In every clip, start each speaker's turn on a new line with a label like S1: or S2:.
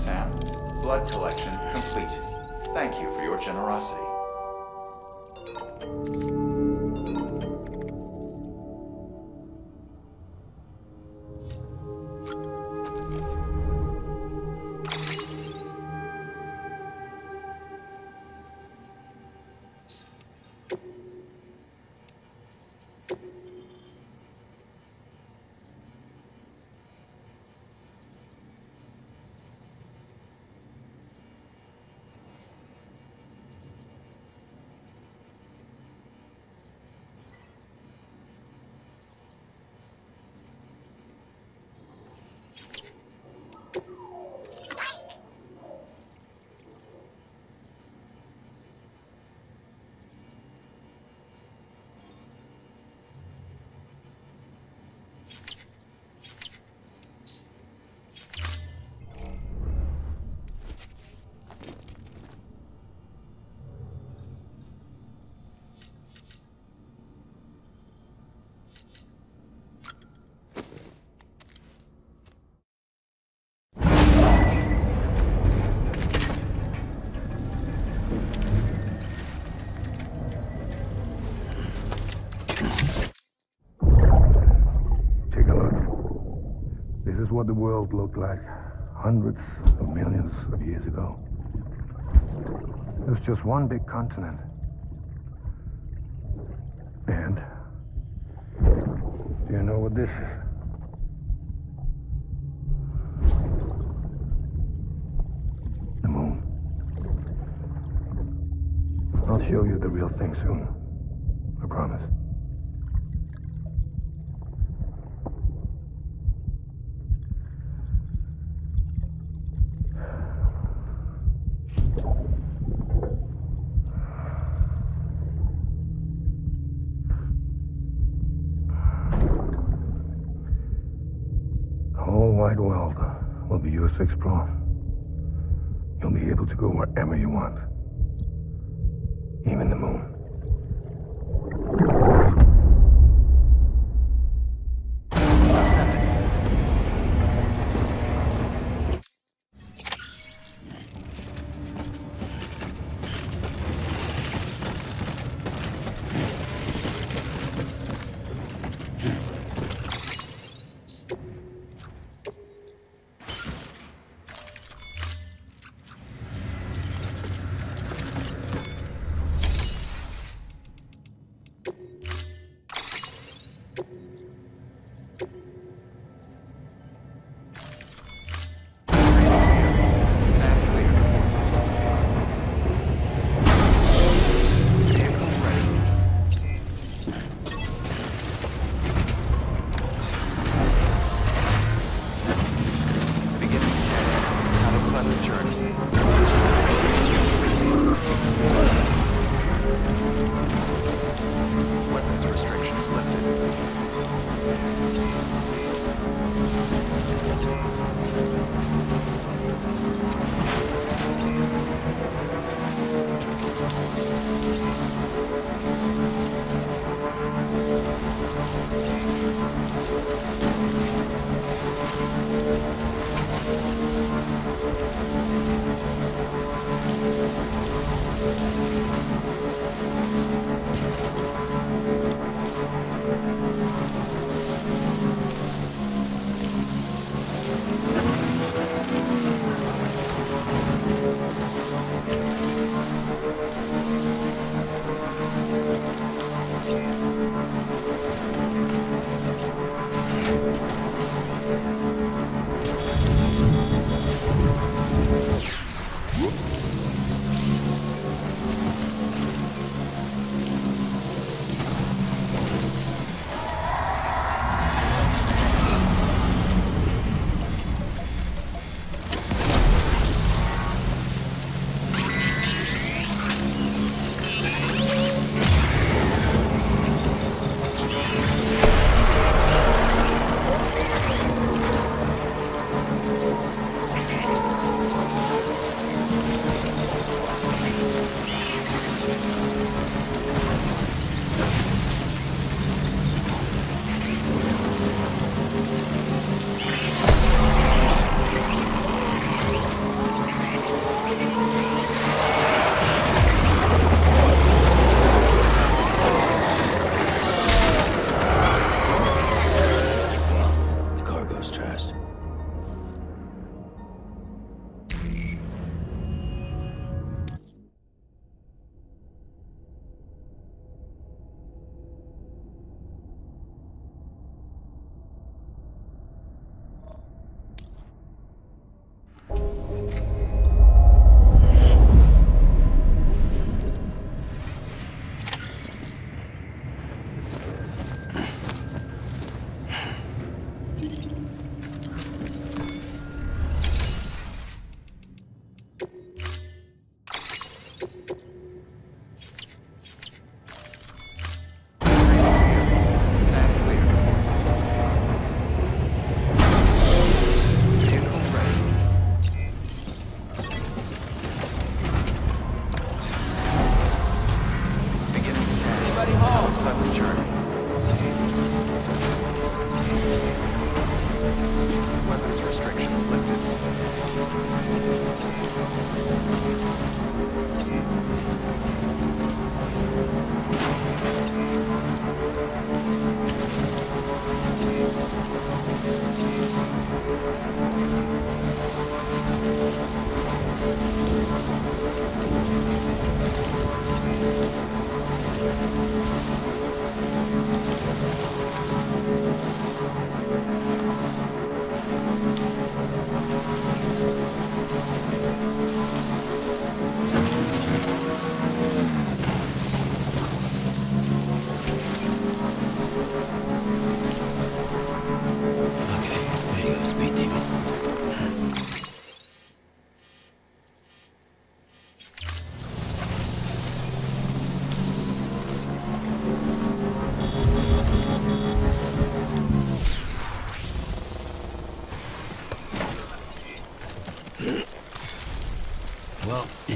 S1: Sam. Blood collection complete. Thank you for your generosity.
S2: What the world looked like hundreds of millions of years ago. It was just one big continent. And do you know what this is? The moon. I'll show you the real thing soon. I promise. Wide world will be yours to explore. You'll be able to go wherever you want. Even the moon.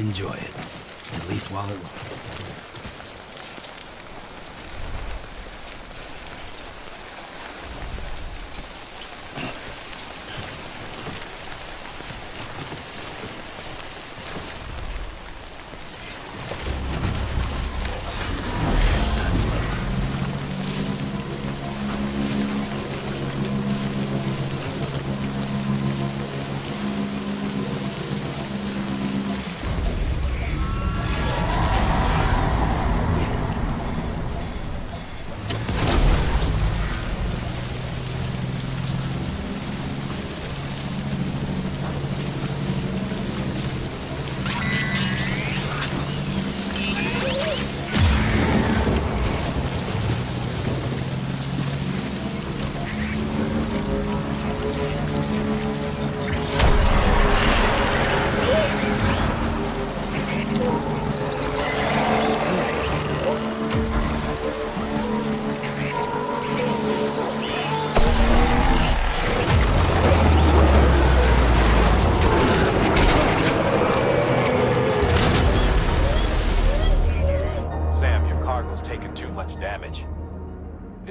S3: enjoy it. At least while it lasts.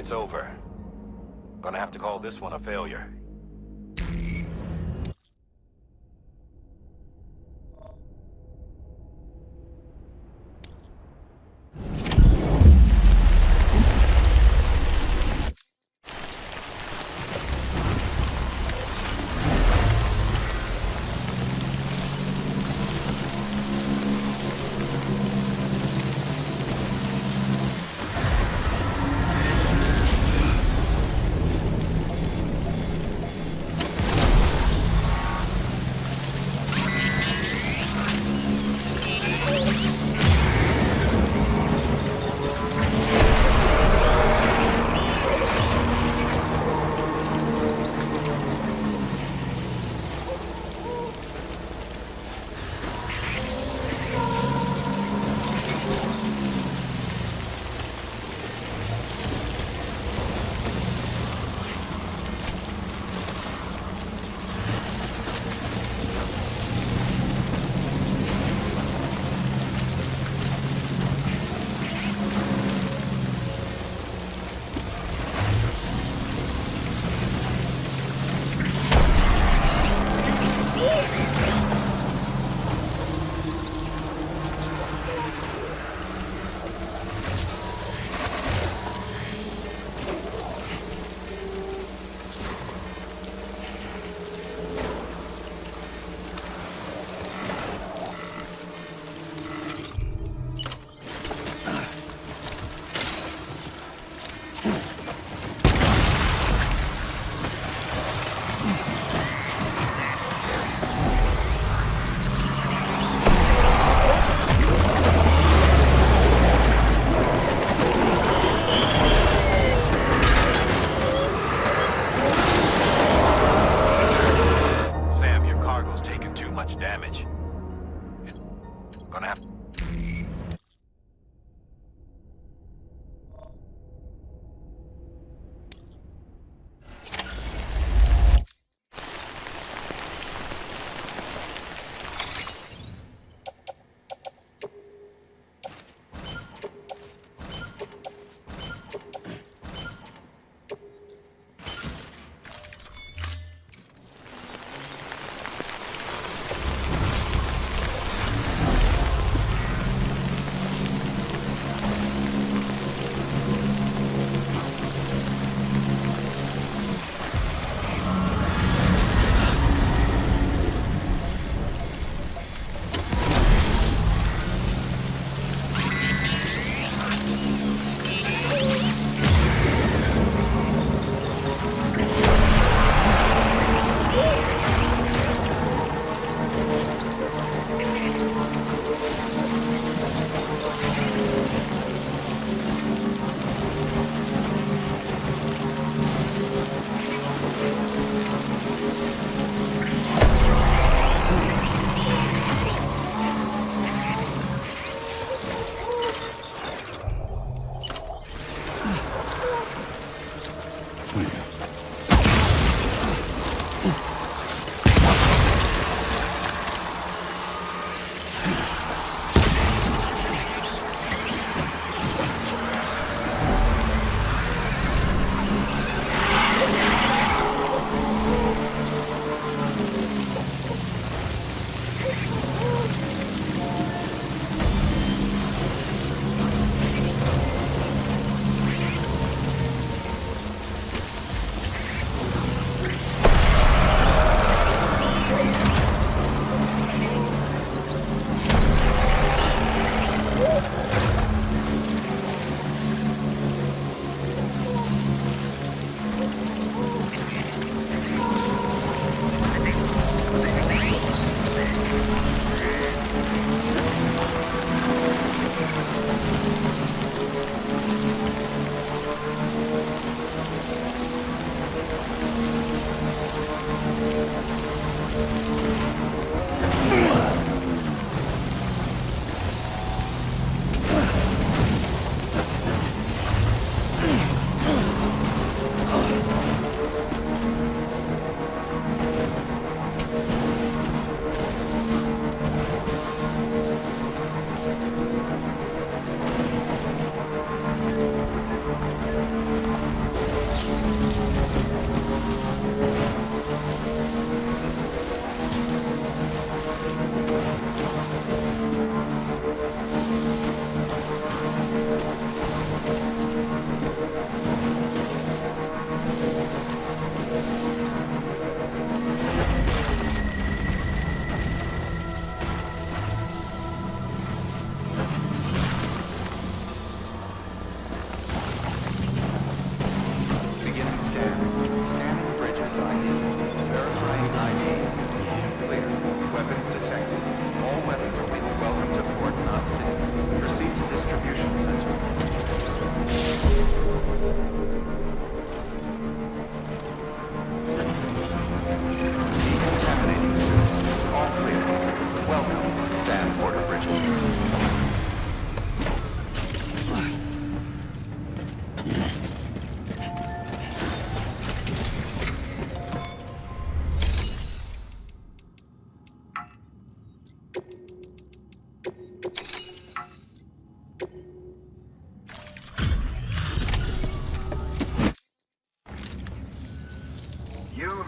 S4: It's over. Gonna have to call this one a failure.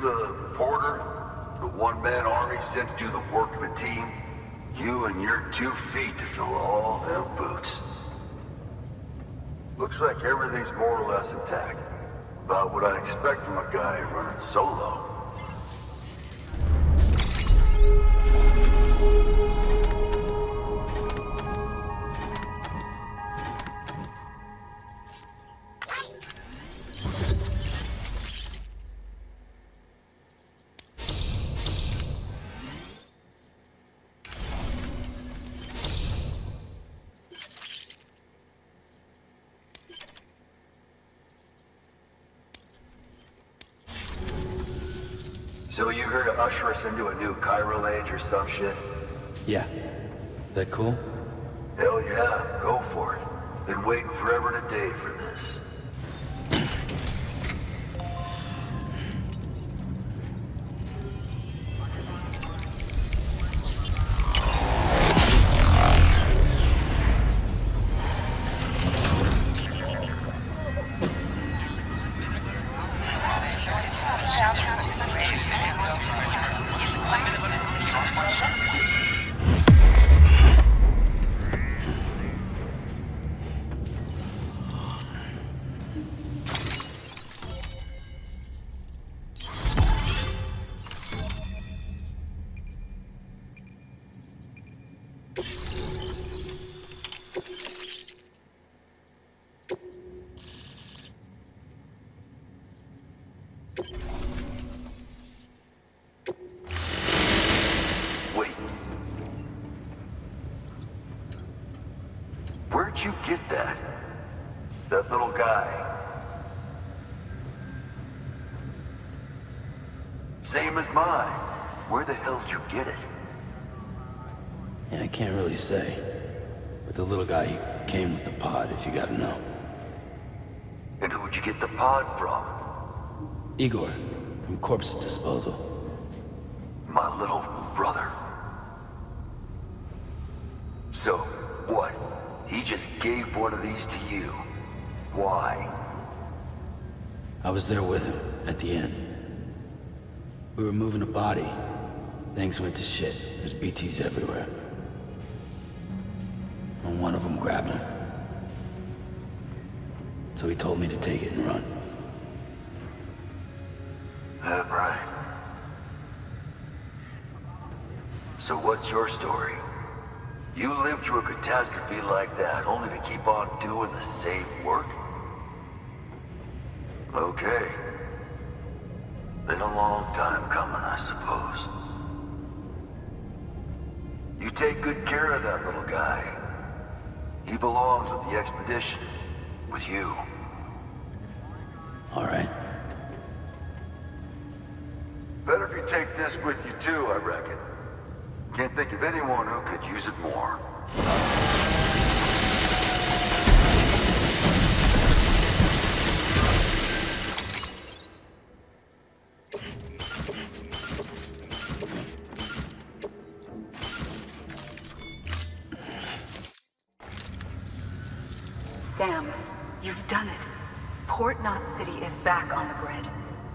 S5: the porter? The one-man army sent to do the work of a team? You and your 2 feet to fill all them boots. Looks like everything's more or less intact. About what I expect from a guy running solo. So you here to usher us into a new chiral age or some shit?
S3: Yeah. That cool?
S5: Hell yeah, go for it. Been waiting forever and a day for this. Where'd you get that? That little guy? Same as mine. Where the hell did you get it?
S3: Yeah, I can't really say. But the little guy, he came with the pod, if you gotta know.
S5: And who'd you get the pod from?
S3: Igor, from Corpse Disposal.
S5: My little brother. So, what? He just gave one of these to you. Why?
S3: I was there with him, at the end. We were moving a body. Things went to shit. There's BTs everywhere. And one of them grabbed him. So he told me to take it and run.
S5: That right. So what's your story? You lived through a catastrophe like that, only to keep on doing the same work? Okay. Been a long time coming, I suppose. You take good care of that little guy. He belongs with the expedition. With you.
S3: All right.
S5: Better if you take this with you too, I reckon. Can't think of anyone who could use it more.
S6: Sam, you've done it. Port Knot City is back on the grid.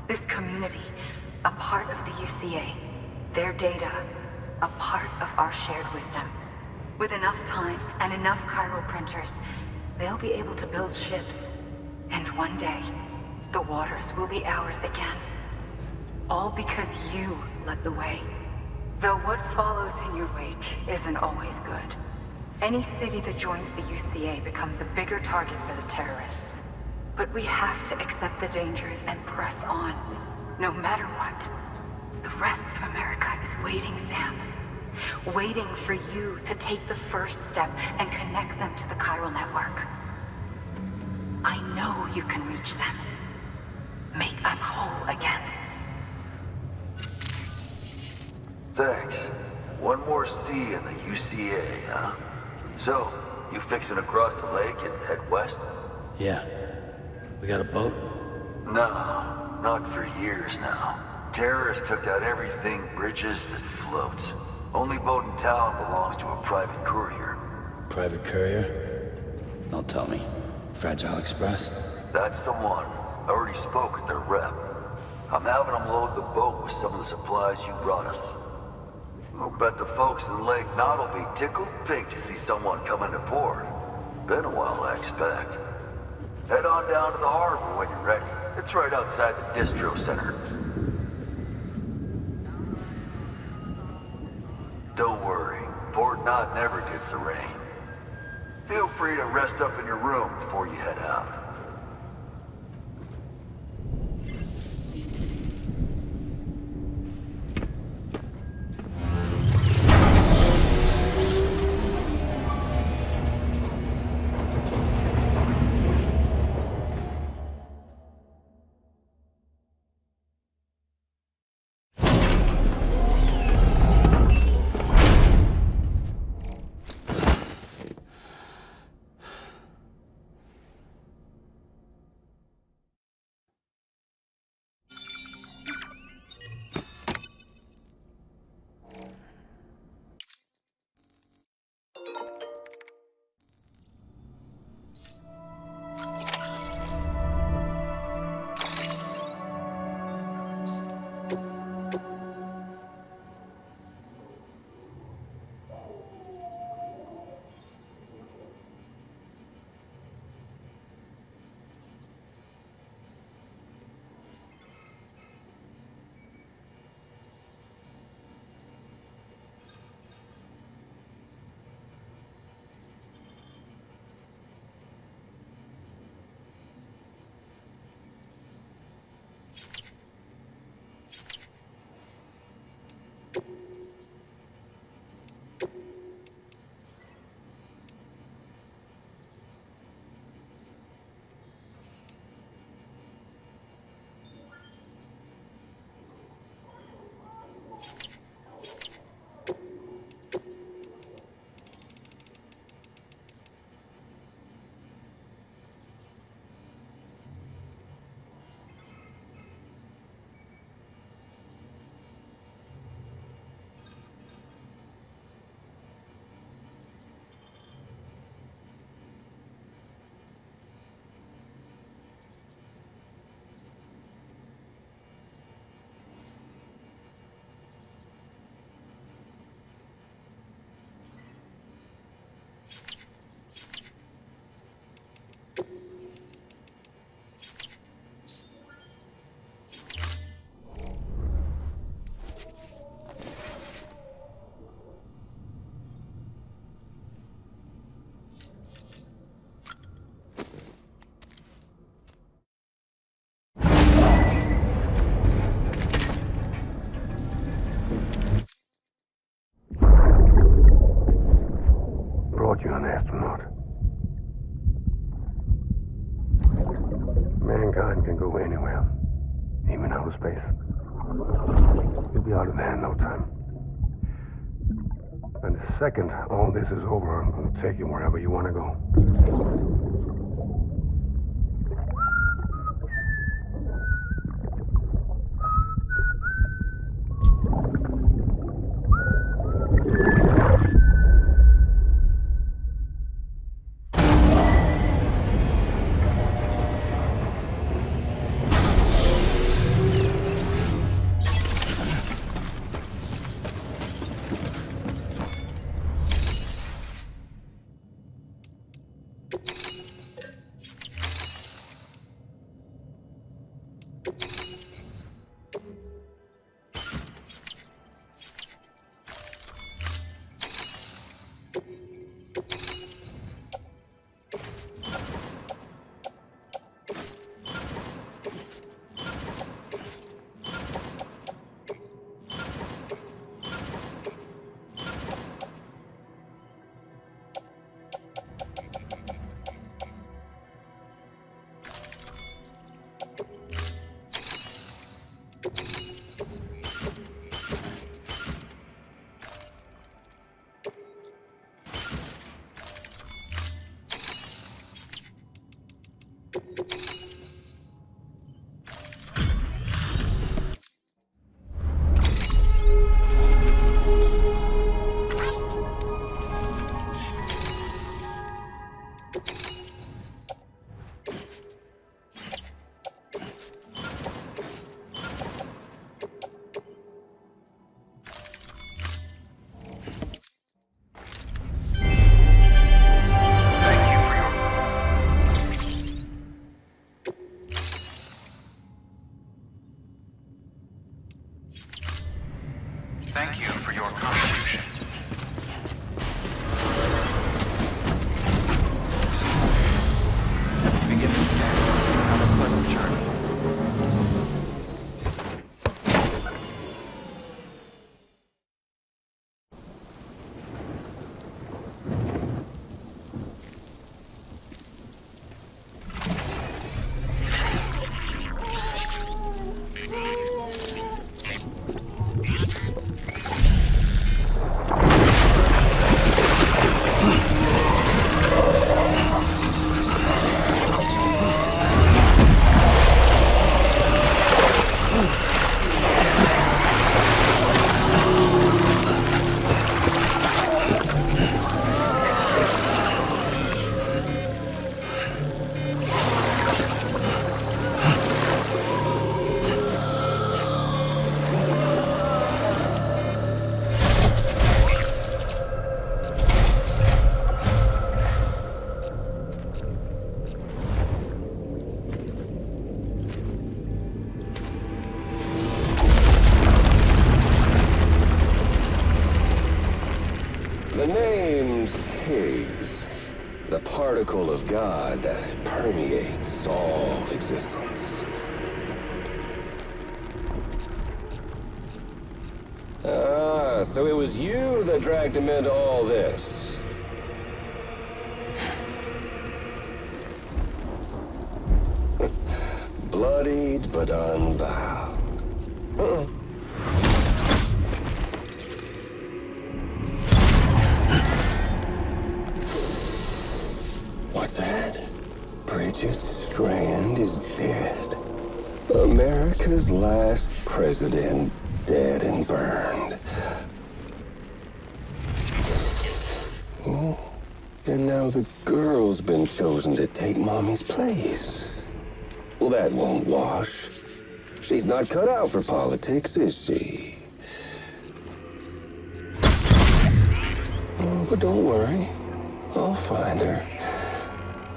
S6: This community, a part of the UCA. Their data, a part of our shared wisdom. With enough time and enough chiral printers, they'll be able to build ships. And one day, the waters will be ours again. All because you led the way. Though what follows in your wake isn't always good. Any city that joins the UCA becomes a bigger target for the terrorists. But we have to accept the dangers and press on, no matter what. The rest of America is waiting, Sam. Waiting for you to take the first step and connect them to the chiral network. I know you can reach them. Make us whole again.
S5: Thanks. One more C in the UCA, huh? So, you fixing to cross the lake and head west?
S3: Yeah. We got a boat?
S5: No, not for years now. Terrorists took out everything bridges that floats. Only boat in town belongs to a private courier.
S3: Private courier? Don't tell me. Fragile Express?
S5: That's the one. I already spoke with their rep. I'm having them load the boat with some of the supplies you brought us. I'll bet the folks in Lake Knot will be tickled pink to see someone come into port. Been a while, I expect. Head on down to the harbor when you're ready. It's right outside the distro center. Don't worry, Port Knot never gets the rain. Feel free to rest up in your room before you head out.
S2: You're an astronaut. Mankind can go anywhere, even outer space. You'll be out of there in no time. And the second all this is over, I'm going to take you wherever you want to go.
S7: The particle of God that permeates all existence. Ah, so it was you that dragged him into all this. Bloodied but unbowed. What's that? Bridget Strand is dead. America's last president dead and burned. Oh, and now the girl's been chosen to take Mommy's place. Well, that won't wash. She's not cut out for politics, is she? Oh, but don't worry. I'll find her.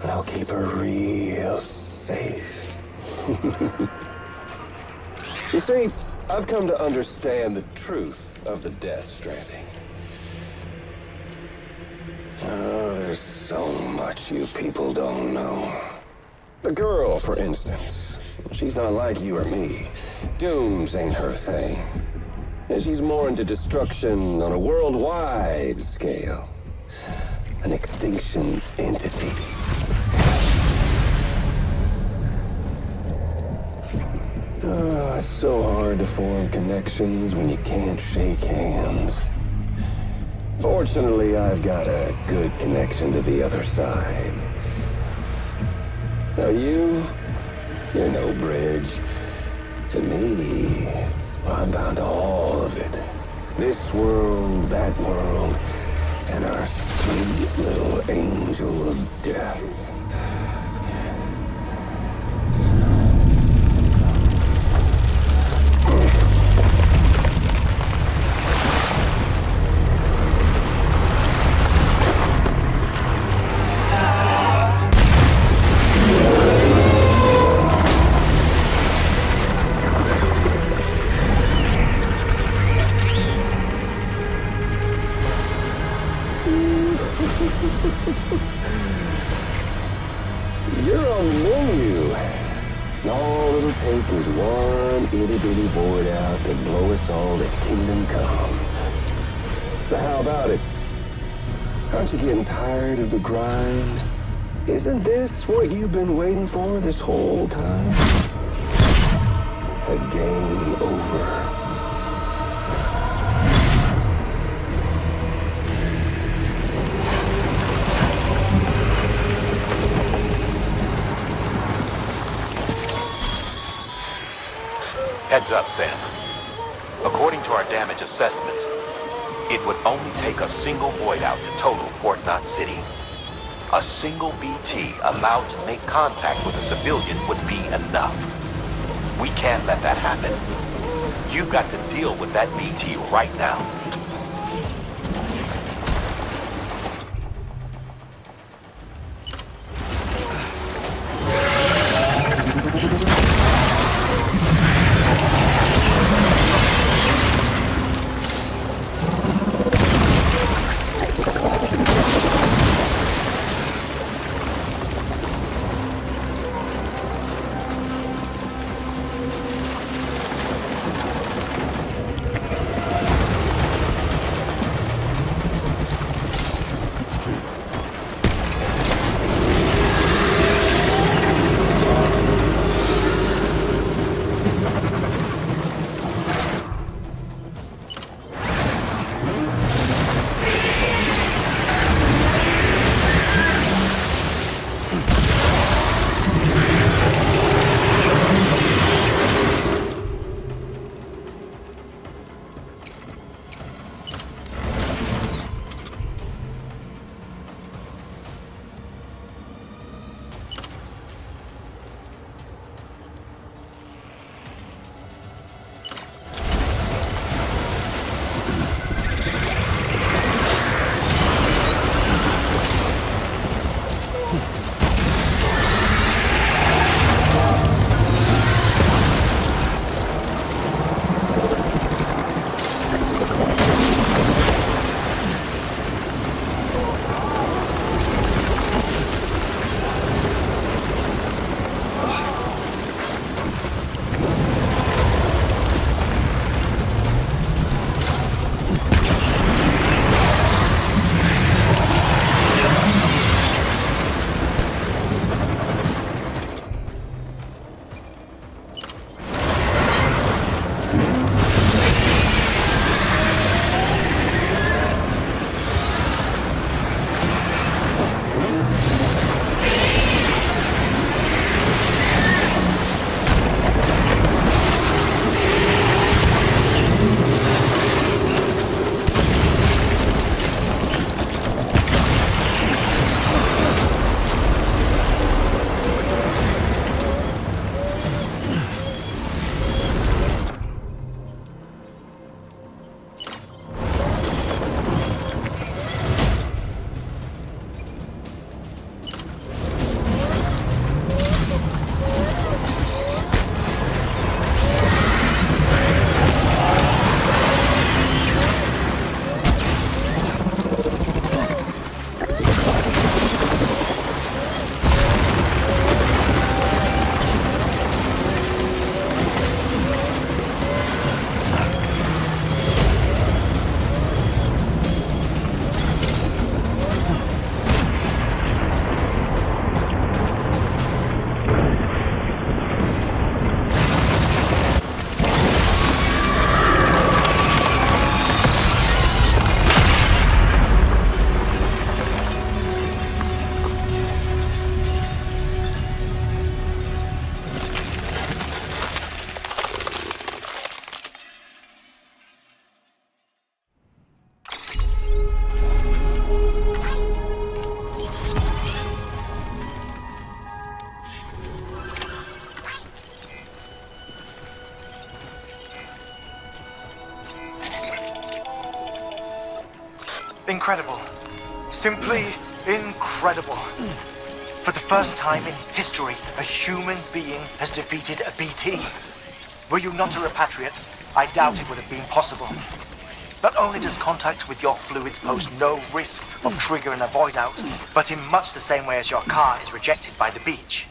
S7: And I'll keep her real safe. You see, I've come to understand the truth of the Death Stranding. Oh, there's so much you people don't know. The girl, for instance, she's not like you or me. Dooms ain't her thing. And she's more into destruction on a worldwide scale. An extinction entity. Oh, it's so hard to form connections when you can't shake hands. Fortunately, I've got a good connection to the other side. Now you're no bridge. To me, I'm bound to all of it. This world, that world, and our sweet little angel of death. You're on the menu. And all it'll take is one itty-bitty void out to blow us all to kingdom come. So how about it? Aren't you getting tired of the grind? Isn't this what you've been waiting for this whole time? The game over.
S4: Heads up, Sam. According to our damage assessments, it would only take a single void out to total Port Knot City. A single BT allowed to make contact with a civilian would be enough. We can't let that happen. You've got to deal with that BT right now.
S8: Incredible. Simply incredible. For the first time in history, a human being has defeated a BT. Were you not a repatriate, I doubt it would have been possible. Not only does contact with your fluids pose no risk of triggering a void out, but in much the same way as your car is rejected by the beach,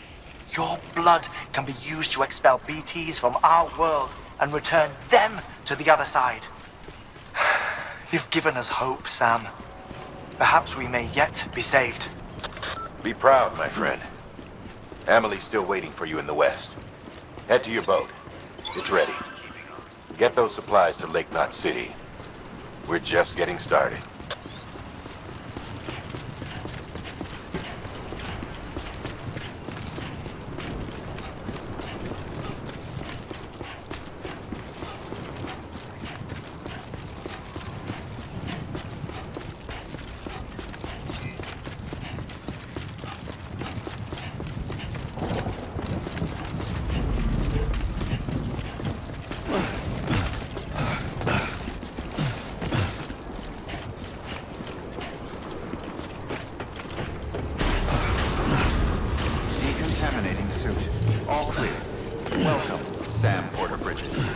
S8: your blood can be used to expel BTs from our world and return them to the other side. You've given us hope, Sam. Perhaps we may yet be saved.
S4: Be proud, my friend. Emily's still waiting for you in the west. Head to your boat. It's ready. Get those supplies to Lake Knot City. We're just getting started.
S1: Decontaminating suit. All clear. Welcome, Sam Porter Bridges.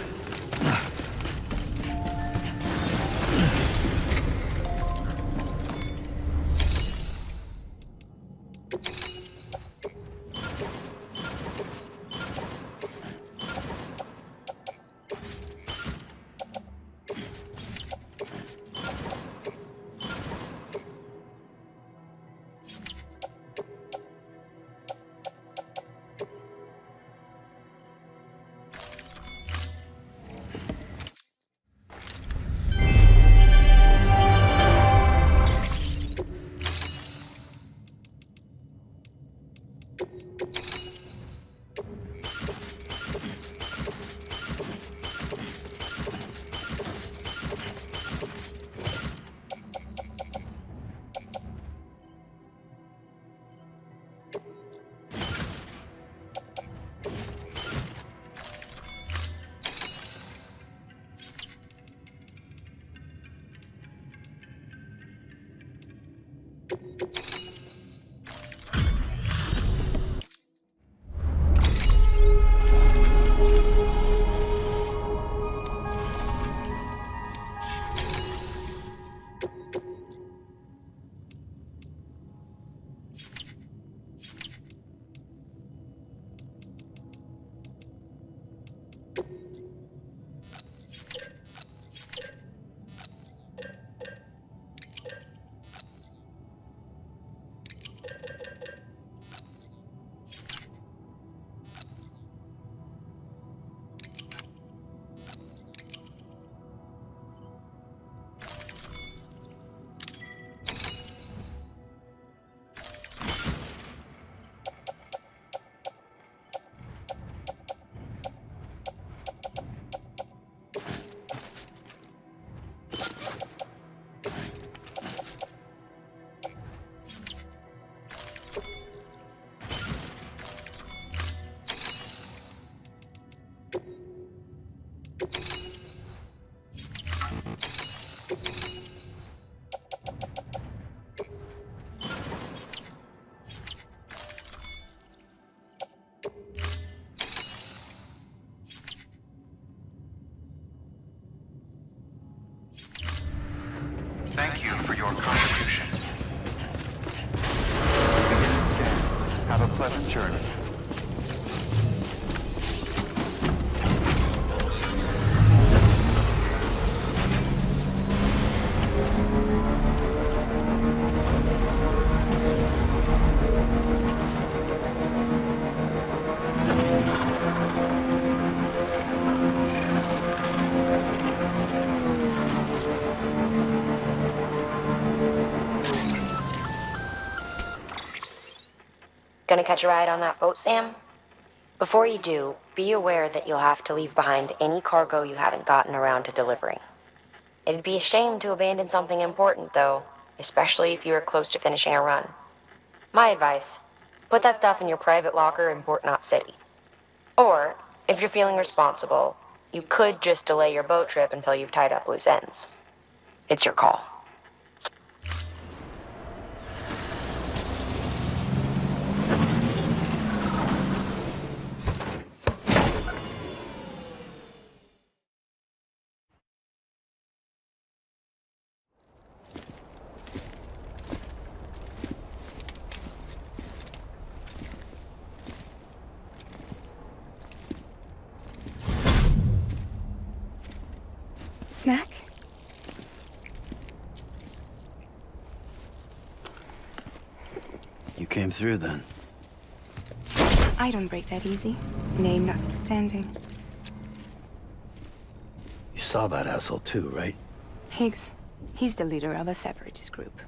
S1: Thank you for your contribution. Beginning scan. Have a pleasant journey.
S9: Gonna catch a ride on that boat, Sam? Before you do, be aware that you'll have to leave behind any cargo you haven't gotten around to delivering. It'd be a shame to abandon something important, though, especially if you are close to finishing a run. My advice, put that stuff in your private locker in Port Knot City. Or, if you're feeling responsible, you could just delay your boat trip until you've tied up loose ends. It's your call.
S10: Snack?
S3: You came through then.
S10: I don't break that easy. Name notwithstanding.
S3: You saw that asshole too, right?
S10: Higgs. He's the leader of a separatist group.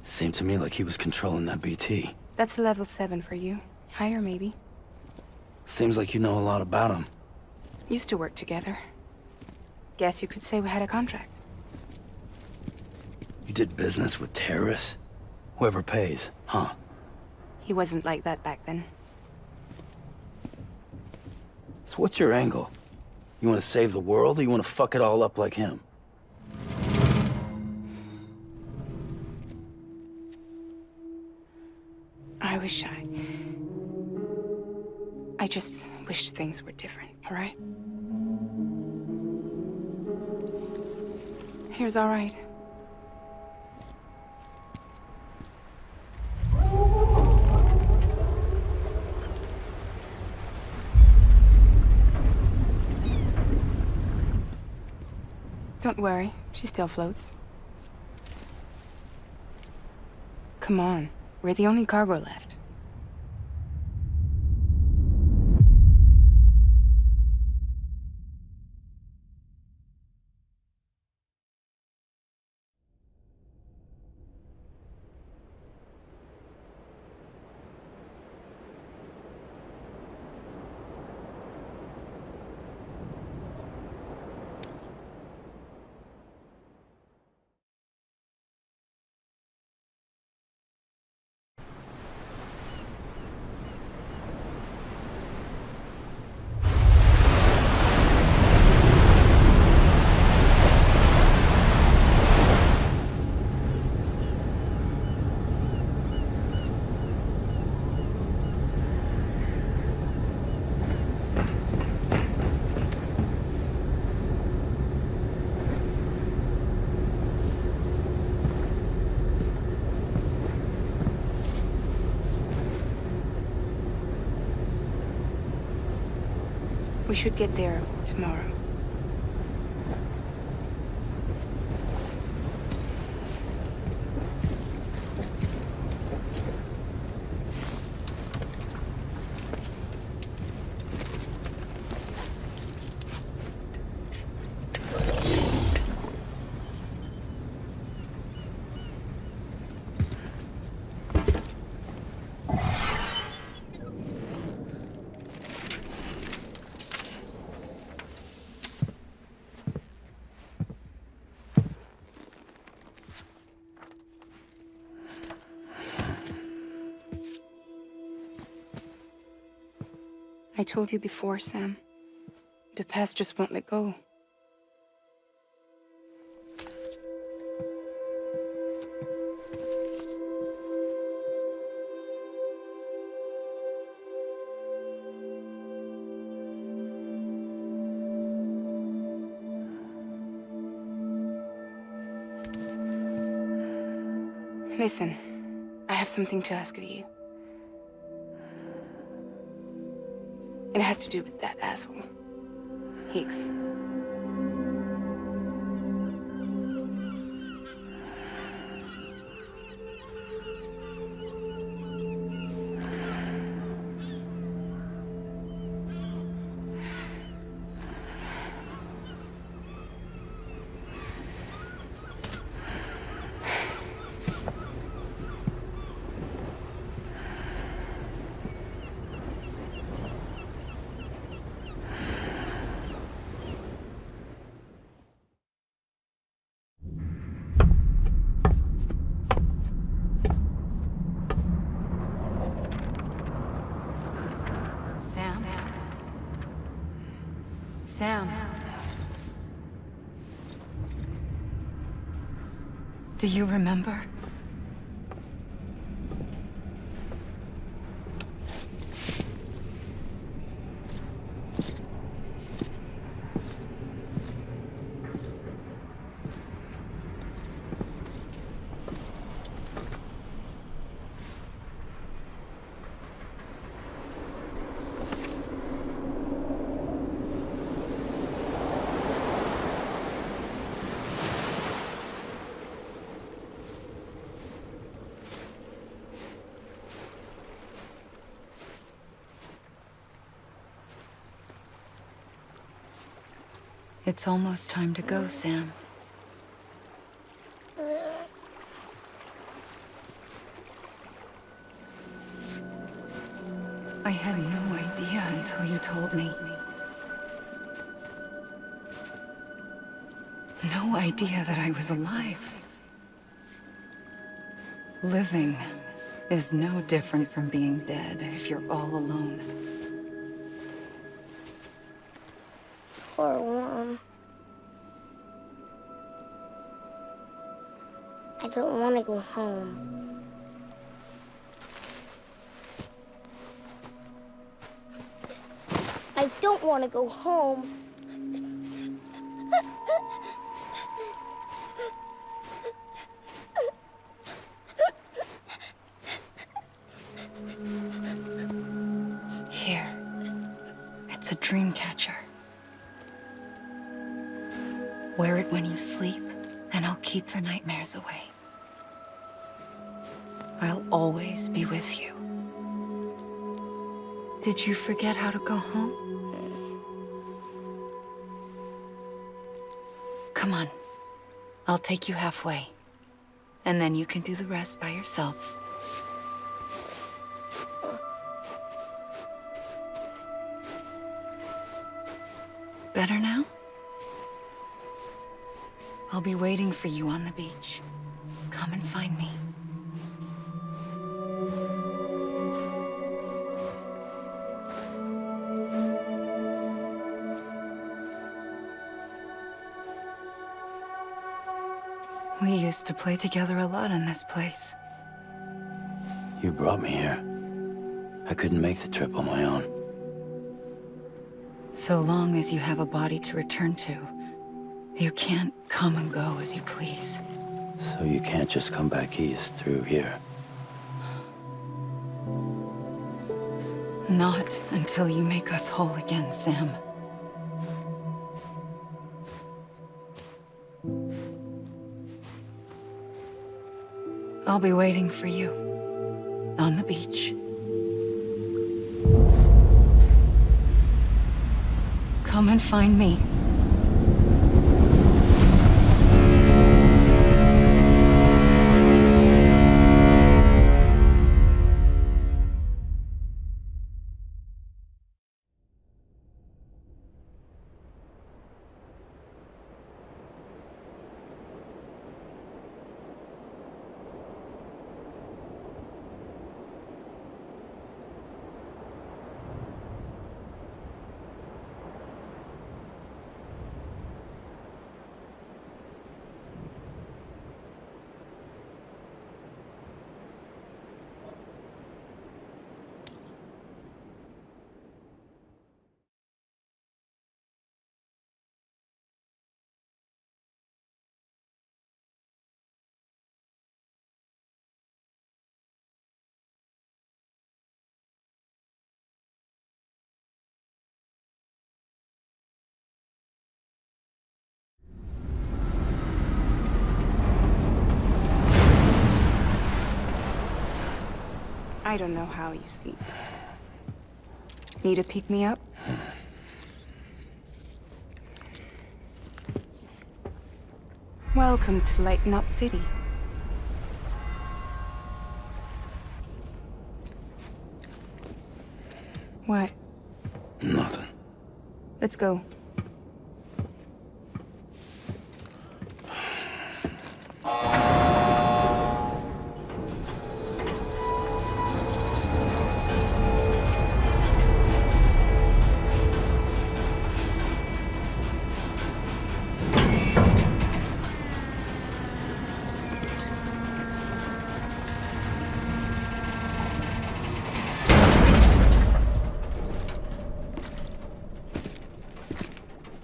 S3: Seemed to me like he was controlling that BT.
S10: That's level 7 for you. Higher, maybe.
S3: Seems like you know a lot about him.
S10: Used to work together. Guess you could say we had a contract.
S3: You did business with terrorists? Whoever pays, huh?
S10: He wasn't like that back then.
S3: So what's your angle? You want to save the world, or you want to fuck it all up like him?
S10: I just wish things were different, all right? Here's all right. Don't worry, she still floats. Come on, we're the only cargo left. We should get there tomorrow. I told you before, Sam. The past just won't let go. Listen, I have something to ask of you. It has to do with that asshole, Higgs.
S6: Sam. Do you remember?
S11: It's almost time to go, Sam. I had no idea until you told me. No idea that I was alive. Living is no different from being dead if you're all alone.
S12: Poor Mom. I don't want to go home. I don't want to go home.
S11: Here. It's a dream catcher. Wear it when you sleep, and I'll keep the nightmares away. I'll always be with you. Did you forget how to go home? Come on. I'll take you halfway. And then you can do the rest by yourself. Better now? I'll be waiting for you on the beach. Come and find me. We used to play together a lot in this place.
S3: You brought me here. I couldn't make the trip on my own.
S11: So long as you have a body to return to, you can't come and go as you please.
S3: So you can't just come back east through here?
S11: Not until you make us whole again, Sam. I'll be waiting for you on the beach. Come and find me.
S10: I don't know how you sleep. Need to pick me up? Welcome to Lake Knot City. What?
S3: Nothing.
S10: Let's go.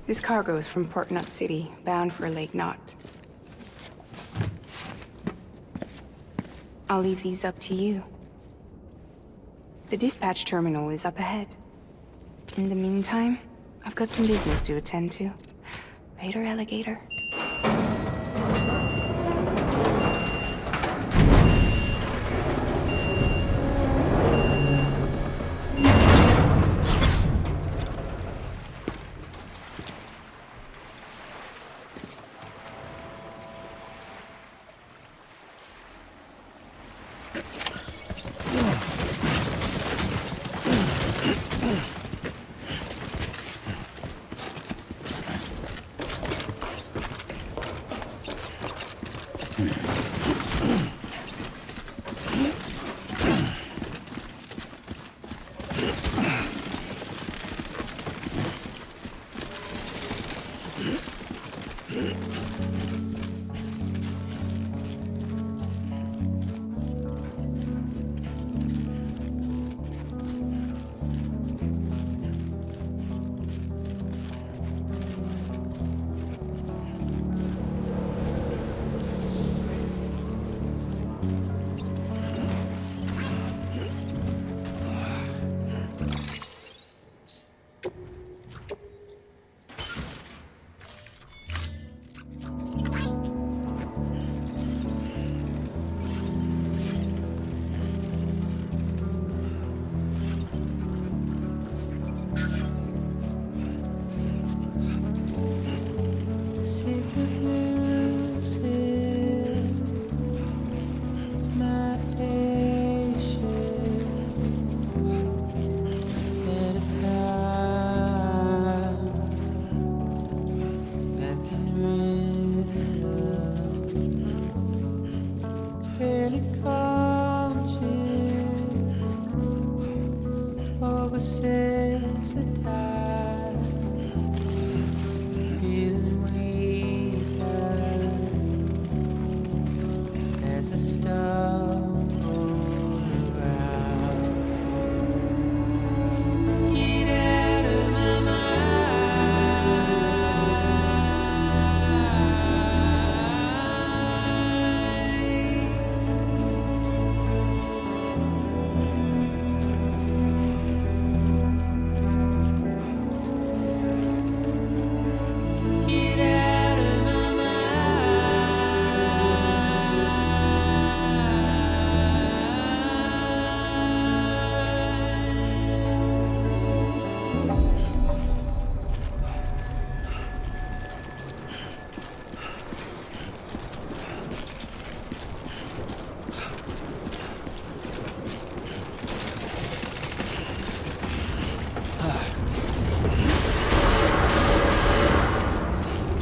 S10: This cargo is from Port Knot City, bound for Lake Knot. I'll leave these up to you. The dispatch terminal is up ahead. In the meantime, I've got some business to attend to. Later, alligator.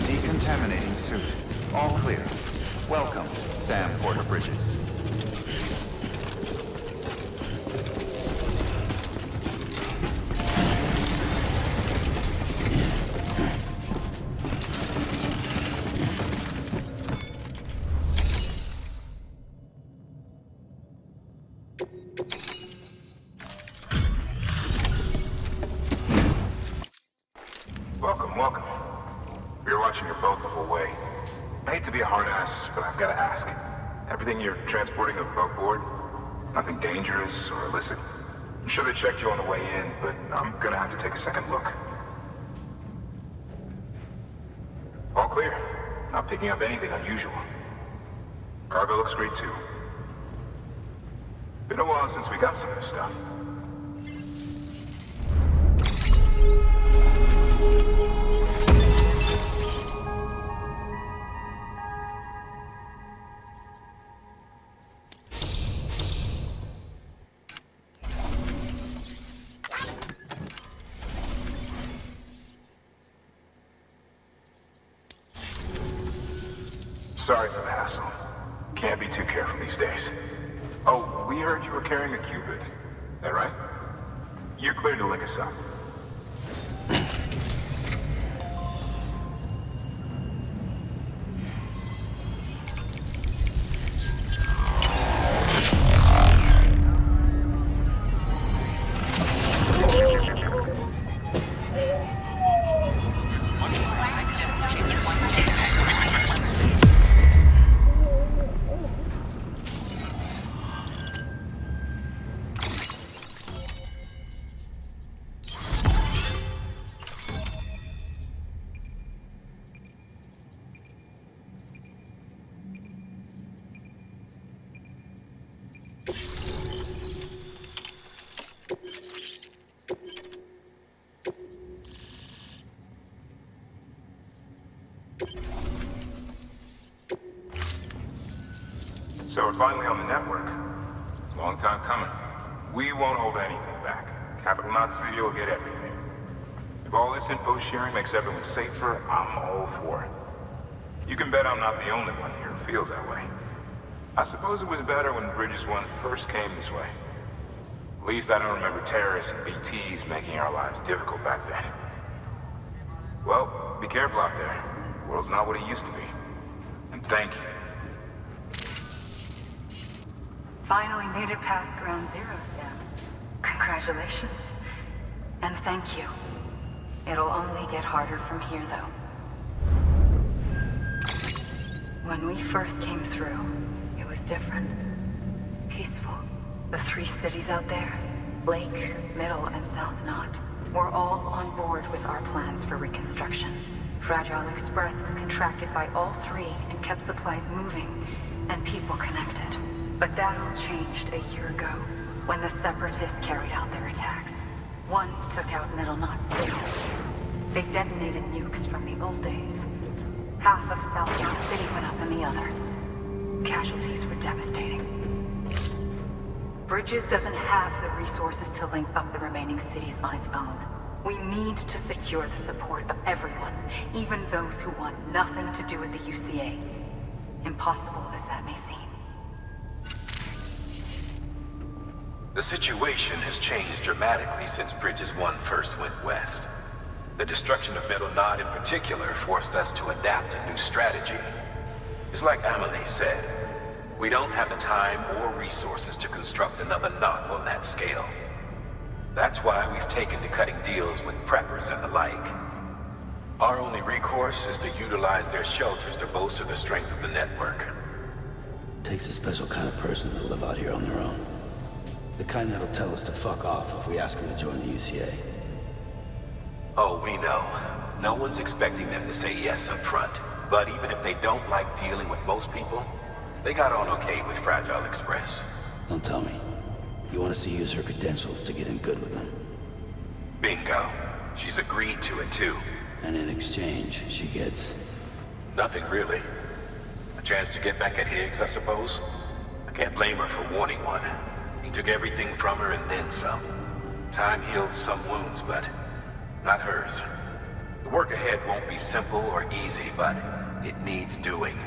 S1: Decontaminating suit. All clear. Welcome, Sam Porter Bridges.
S13: Welcome. You're watching your boat the whole way. I hate to be a hard ass, but I've got to ask. Everything you're transporting above board? Nothing dangerous or illicit? I'm sure they checked you on the way in, but I'm gonna have to take a second look. All clear. Not picking up anything unusual. Cargo looks great too. Been a while since we got some of this stuff. Sorry for the hassle. Can't be too careful these days. Oh, we heard you were carrying a Cupid. That right? You're cleared to link us up. So we're finally on the network. Long time coming. We won't hold anything back. Capital Knot City will get everything. If all this info sharing makes everyone safer, I'm all for it. You can bet I'm not the only one here who feels that way. I suppose it was better when Bridges 1 first came this way. At least I don't remember terrorists and BTs making our lives difficult back then. Well, be careful out there. The world's not what it used to be. And thank you.
S6: Finally made it past ground zero, Sam. Congratulations. And thank you. It'll only get harder from here, though. When we first came through, it was different. Peaceful. The 3 cities out there, Lake, Middle, and South Knot, were all on board with our plans for reconstruction. Fragile Express was contracted by all 3 and kept supplies moving and people connected. But that all changed a year ago, when the Separatists carried out their attacks. One took out Middle Knot City. They detonated nukes from the old days. Half of South Knot City went up in the other. Casualties were devastating. Bridges doesn't have the resources to link up the remaining cities on its own. We need to secure the support of everyone, even those who want nothing to do with the UCA. Impossible as that may seem.
S4: The situation has changed dramatically since Bridges 1 first went west. The destruction of Middle Knot in particular forced us to adapt a new strategy. It's like Amelie said, we don't have the time or resources to construct another knot on that scale. That's why we've taken to cutting deals with preppers and the like. Our only recourse is to utilize their shelters to bolster the strength of the network.
S3: Takes a special kind of person to live out here on their own. The kind that'll tell us to fuck off if we ask them to join the UCA.
S4: Oh, we know. No one's expecting them to say yes up front. But even if they don't like dealing with most people, they got on okay with Fragile Express.
S3: Don't tell me. You want us to use her credentials to get in good with them?
S4: Bingo. She's agreed to it too.
S3: And in exchange, she gets...
S4: Nothing really. A chance to get back at Higgs, I suppose? I can't blame her for wanting one. He took everything from her and then some. Time heals some wounds, but not hers. The work ahead won't be simple or easy, but it needs doing.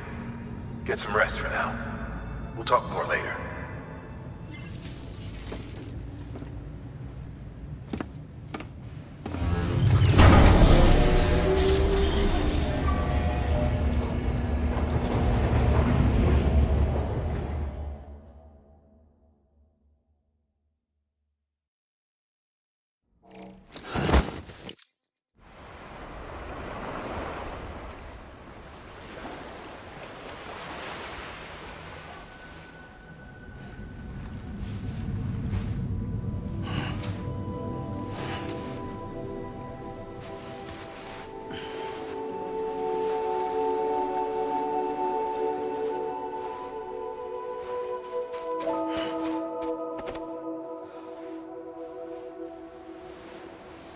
S4: Get some rest for now. We'll talk more later.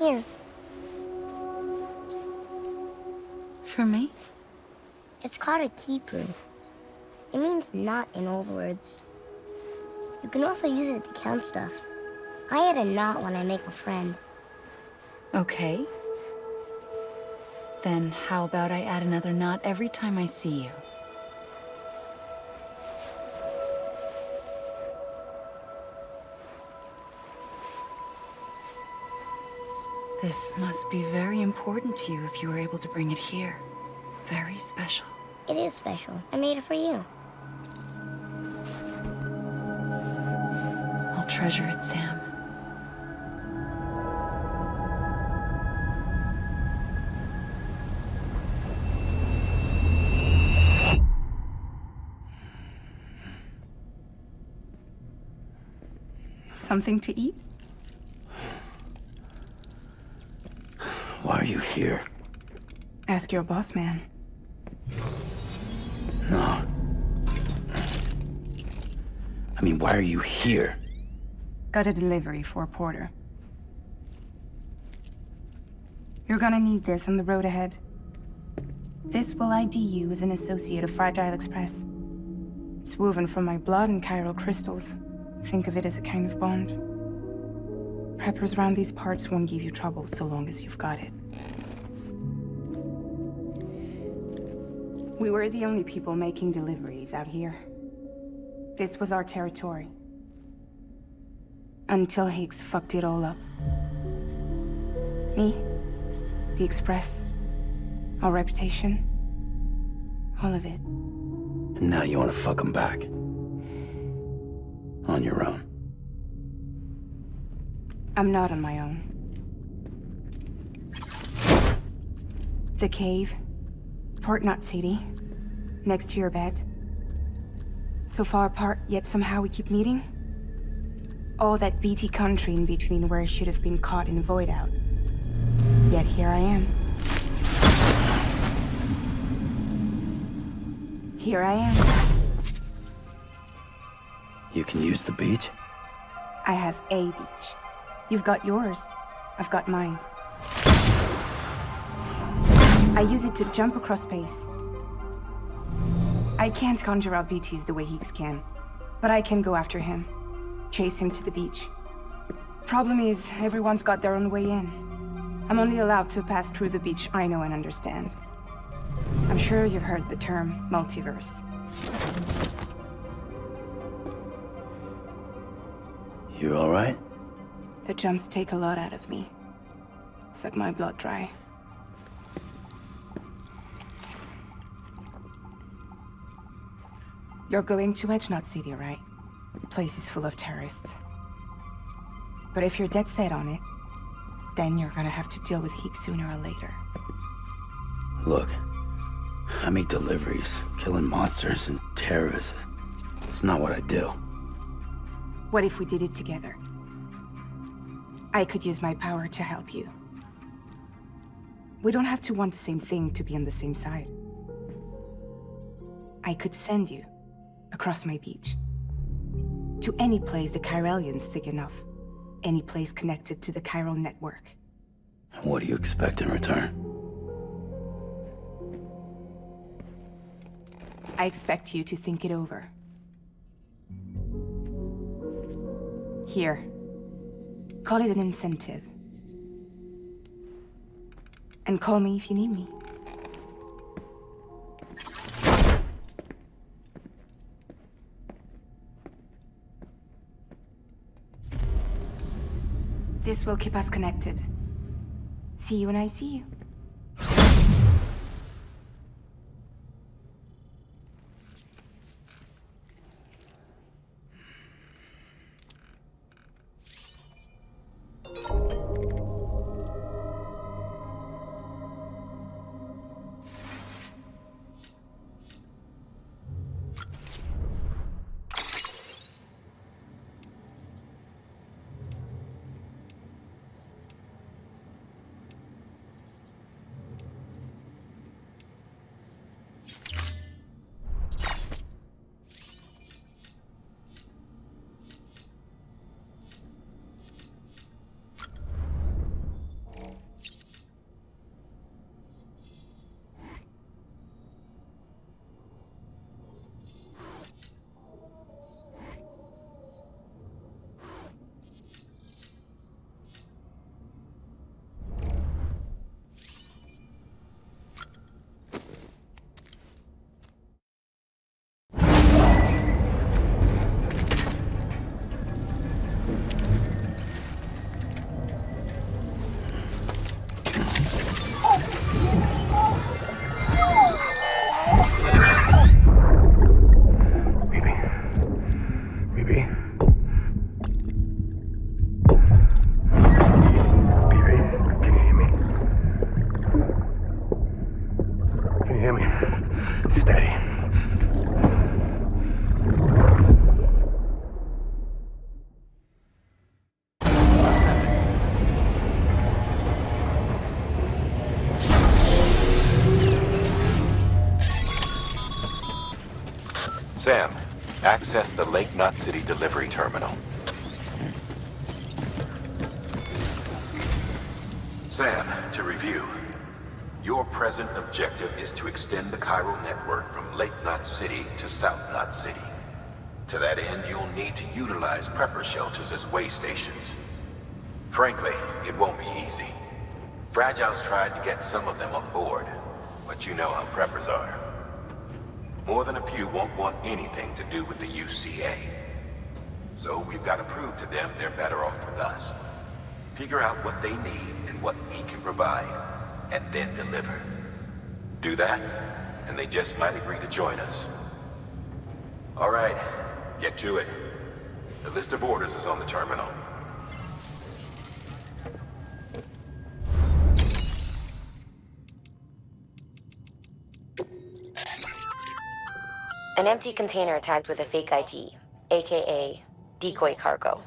S12: Here.
S11: For me?
S12: It's called a keeper. It means knot in old words. You can also use it to count stuff. I add a knot when I make a friend.
S11: Okay. Then how about I add another knot every time I see you? This must be very important to you if you were able to bring it here. Very special.
S12: It is special. I made it for you.
S11: I'll treasure it, Sam.
S10: Something to eat?
S3: Why are you here?
S10: Ask your boss man.
S3: No. I mean, why are you here?
S10: Got a delivery for a porter. You're gonna need this on the road ahead. This will ID you as an associate of Fragile Express. It's woven from my blood and chiral crystals. Think of it as a kind of bond. Preppers around these parts won't give you trouble so long as you've got it. We were the only people making deliveries out here. This was our territory. Until Higgs fucked it all up. Me, the Express, our reputation, All of it.
S3: And now you want to fuck them back. On your own.
S10: I'm not on my own. The cave. Port Knot City. Next to your bed. So far apart, yet somehow we keep meeting. All that BT country in between where I should have been caught in void out. Yet here I am. Here I am.
S3: You can use the beach?
S10: I have a beach. You've got yours. I've got mine. I use it to jump across space. I can't conjure out BTs the way Higgs can, but I can go after him. Chase him to the beach. Problem is, everyone's got their own way in. I'm only allowed to pass through the beach I know and understand. I'm sure you've heard the term multiverse.
S3: You all right?
S10: The jumps take a lot out of me. Suck my blood dry. You're going to Edge Knot City, right? The place is full of terrorists. But if you're dead set on it, then you're gonna have to deal with Higgs sooner or later.
S3: Look, I make deliveries, killing monsters and terrorists. It's not what I do.
S10: What if we did it together? I could use my power to help you. We don't have to want the same thing to be on the same side. I could send you across my beach. To any place the Chiralian's thick enough. Any place connected to the chiral network.
S3: What do you expect in return?
S10: I expect you to think it over. Here. Call it an incentive. And call me if you need me. This will keep us connected. See you when I see you.
S4: Sam, access the Lake Knot City delivery terminal. Sam, to review. Your present objective is to extend the chiral network from Lake Knot City to South Knot City. To that end, you'll need to utilize prepper shelters as way stations. Frankly, it won't be easy. Fragile's tried to get some of them on board, but you know how preppers are. More than a few won't want anything to do with the UCA. So we've got to prove to them they're better off with us. Figure out what they need and what we can provide, and then deliver. Do that, and they just might agree to join us. All right, get to it. The list of orders is on the terminal.
S9: An empty container tagged with a fake ID, aka decoy cargo.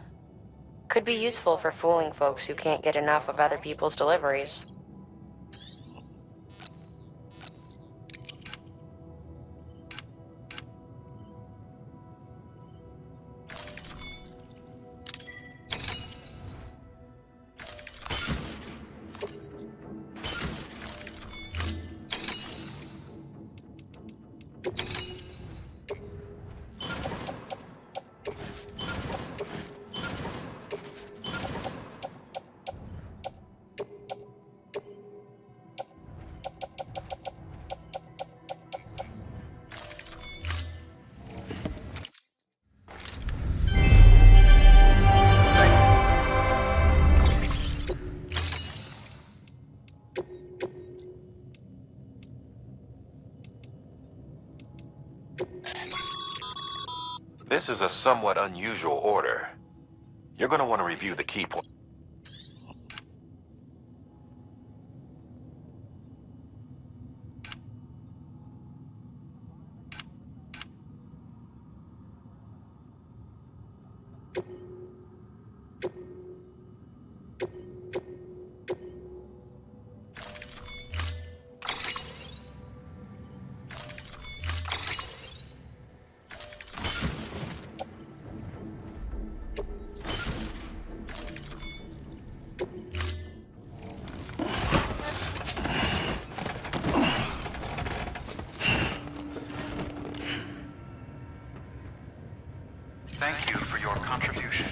S9: Could be useful for fooling folks who can't get enough of other people's deliveries.
S4: This is a somewhat unusual order. You're going to want to review the key points.
S1: Thank you for your contribution.